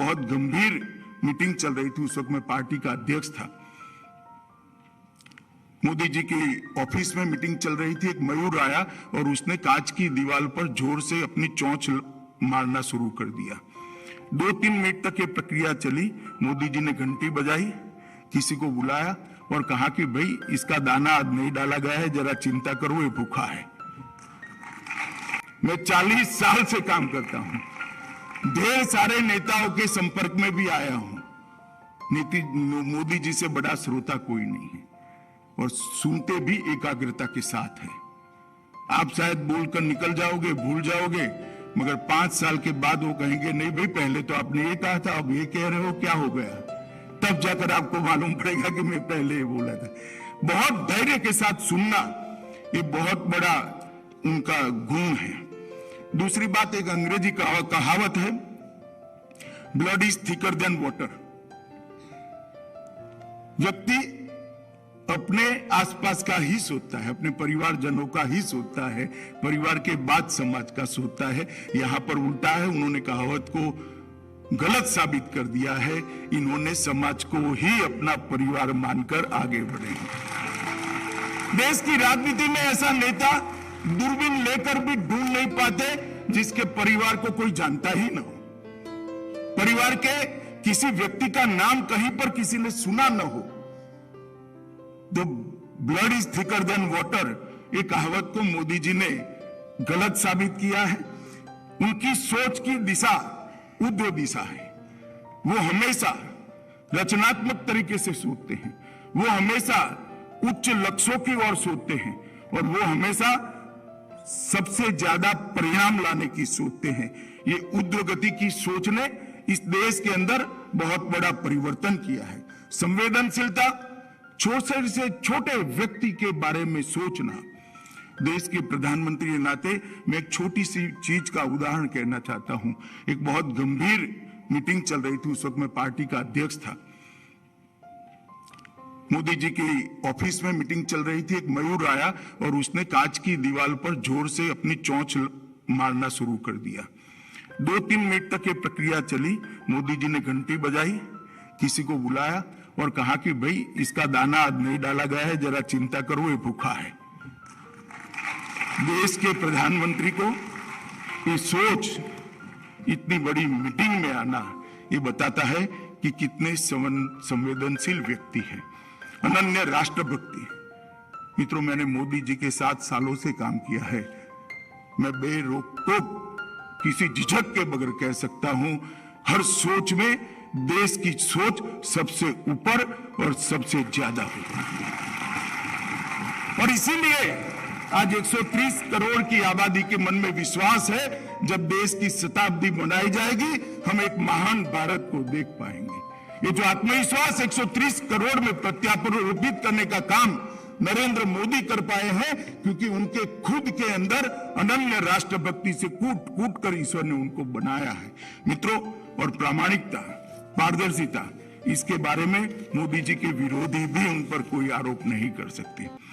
बहुत गंभीर मीटिंग चल रही थी। उस वक्त मैं पार्टी का अध्यक्ष था। मोदी जी की ऑफिस में मीटिंग चल रही थी। एक मयूर आया और उसने कांच की दीवार पर जोर से अपनी चोंच मारना शुरू कर दिया। 2-3 मिनट तक ये प्रक्रिया चली। मोदी जी ने घंटी बजाई, किसी को बुलाया और कहा कि भाई इसका दाना आज नहीं डाला गया है, जरा चिंता करो, ये भूखा है। मैं 40 साल से काम करता हूं, ढेर सारे नेताओं के संपर्क में भी आया हूं। मोदी जी से बड़ा श्रोता कोई नहीं है और सुनते भी एकाग्रता के साथ है। आप शायद बोलकर निकल जाओगे, भूल जाओगे, मगर 5 साल के बाद वो कहेंगे नहीं भाई पहले तो आपने ये कहा था, अब ये कह रहे हो, क्या हो गया? तब जाकर आपको मालूम पड़ेगा कि मैं पहले ये बोला था। बहुत धैर्य के साथ सुनना, ये बहुत बड़ा उनका गुण है। दूसरी बात, एक अंग्रेजी कहावत है, blood is thicker than water. व्यक्ति अपने आसपास का ही सोचता है, अपने परिवारजनों का ही सोचता है, परिवार के बाद समाज का सोचता है। यहां पर उल्टा है। उन्होंने कहावत को गलत साबित कर दिया है। इन्होंने समाज को ही अपना परिवार मानकर आगे बढ़े। देश की राजनीति में ऐसा नेता दूरबीन लेकर भी ढूंढ नहीं पाते जिसके परिवार को कोई जानता ही ना हो, परिवार के किसी व्यक्ति का नाम कहीं पर किसी ने सुना न हो। तो blood is thicker than water, ये कहावत को मोदी जी ने गलत साबित किया है। उनकी सोच की दिशा उद्योग दिशा है। वो हमेशा रचनात्मक तरीके से सोचते हैं, वो हमेशा उच्च लक्ष्यों की ओर सोचते हैं और वो हमेशा सबसे ज्यादा परिणाम लाने की सोचते हैं। ये उद्योगति की सोच ने इस देश के अंदर बहुत बड़ा परिवर्तन किया है। संवेदनशीलता, छोटे से छोटे व्यक्ति के बारे में सोचना। देश के प्रधानमंत्री के नाते मैं एक छोटी सी चीज का उदाहरण कहना चाहता हूं। एक बहुत गंभीर मीटिंग चल रही थी। उस वक्त मैं पार्टी का अध्यक्ष था। मोदी जी की ऑफिस में मीटिंग चल रही थी। एक मयूर आया और उसने कांच की दीवार पर जोर से अपनी चोंच मारना शुरू कर दिया। 2-3 मिनट तक ये प्रक्रिया चली। मोदी जी ने घंटी बजाई, किसी को बुलाया और कहा कि भाई इसका दाना आज नहीं डाला गया है, जरा चिंता करो, ये भूखा है। देश के प्रधानमंत्री को ये सोच, इतनी बड़ी मीटिंग में आना, ये बताता है कि कितने संवेदनशील व्यक्ति है, अनन्य राष्ट्रभक्ति। मित्रों, मैंने मोदी जी के साथ सालों से काम किया है। मैं बेरोक-टोक किसी झिझक के बगैर कह सकता हूं, हर सोच में देश की सोच सबसे ऊपर और सबसे ज्यादा होती है। और इसीलिए आज 130 करोड़ की आबादी के मन में विश्वास है, जब देश की शताब्दी मनाई जाएगी हम एक महान भारत को देख पाएंगे। ये जो आत्मविश्वास 130 करोड़ में प्रत्यारोपित करने का काम नरेंद्र मोदी कर पाए हैं, क्योंकि उनके खुद के अंदर अनन्य राष्ट्रभक्ति से कूट कूट कर ईश्वर ने उनको बनाया है। मित्रों, और प्रामाणिकता, पारदर्शिता, इसके बारे में मोदी जी के विरोधी भी उन पर कोई आरोप नहीं कर सकते।